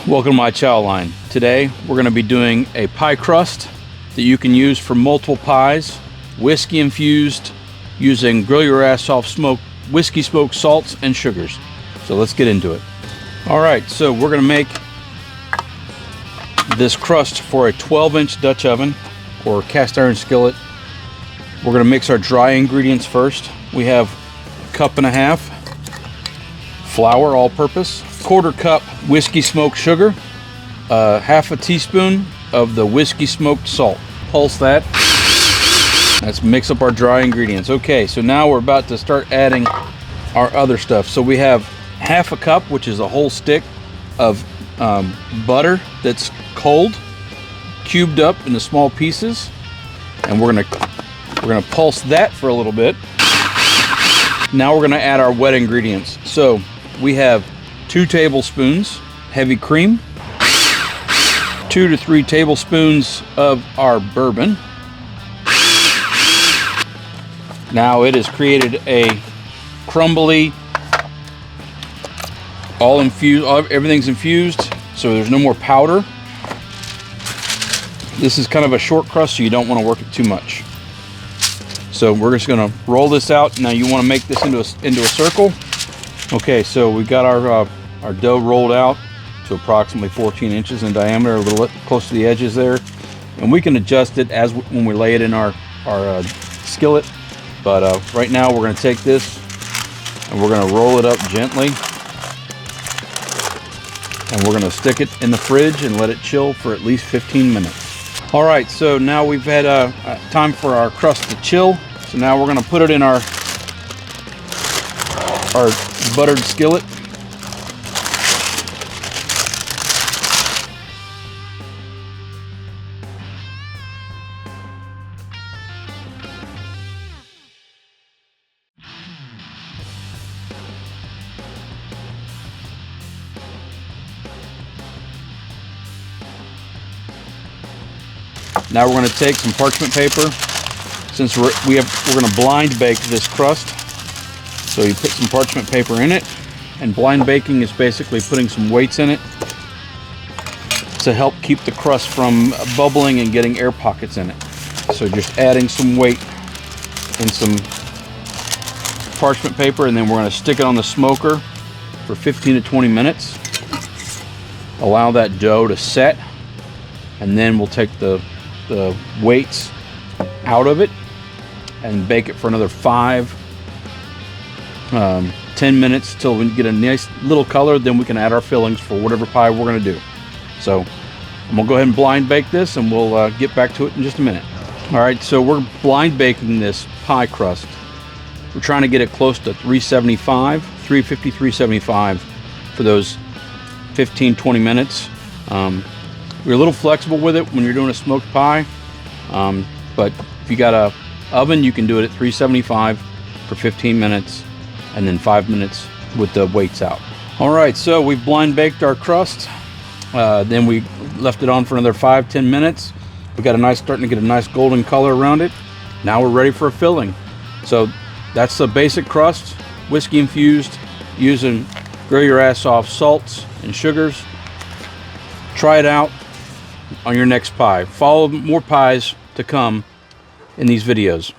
Welcome to my Chow line. Today we're going to be doing a pie crust that you can use for multiple pies, whiskey infused, using grill your ass off smoked whiskey smoked salts and sugars. So let's get into it. Alright, so we're going to make this crust for a 12-inch Dutch oven or cast iron skillet. We're going to mix our dry ingredients first. We have a cup and a half flour, all-purpose, 1/4 cup whiskey smoked sugar, half a teaspoon of the whiskey smoked salt. Pulse that. Let's mix up our dry ingredients. Okay, so now we're about to start adding our other stuff. So we have half a cup, which is a whole stick of butter that's cold, cubed up into small pieces, and we're gonna pulse that for a little bit. Now we're gonna add our wet ingredients. So we have 2 tablespoons heavy cream, 2 to 3 tablespoons of our bourbon. Now it has created a crumbly, all infused, everything's infused, so there's no more powder. This is kind of a short crust, so you don't want to work it too much. So we're just going to roll this out. Now you want to make this into a circle. Okay, so we got our dough rolled out to approximately 14 inches in diameter, a little close to the edges there, and we can adjust it as when we lay it in our skillet. But right now we're going to take this and we're going to roll it up gently, and we're going to stick it in the fridge and let it chill for at least 15 minutes. All right, so now we've had time for our crust to chill. So now we're going to put it in our buttered skillet. Now we're going to take some parchment paper. Since we're going to blind bake this crust, so you put some parchment paper in it, and blind baking is basically putting some weights in it to help keep the crust from bubbling and getting air pockets in it. So just adding some weight in some parchment paper, and then we're going to stick it on the smoker for 15 to 20 minutes. Allow that dough to set, and then we'll take the weights out of it and bake it for another 10 minutes till we get a nice little color. Then we can add our fillings for whatever pie we're going to do. So I'm going to go ahead and blind bake this, and we'll get back to it in just a minute. All right, so we're blind baking this pie crust. We're trying to get it close to 375, 350, 375 for those 15-20 minutes. You're a little flexible with it when you're doing a smoked pie, but if you got a oven, you can do it at 375 for 15 minutes and then 5 minutes with the weights out. All right, so we've blind baked our crust. Then we left it on for another 5-10 minutes. We got starting to get a nice golden color around it. Now we're ready for a filling. So that's the basic crust, whiskey infused, using grill your ass off salts and sugars. Try it out on your next pie. Follow more pies to come in these videos.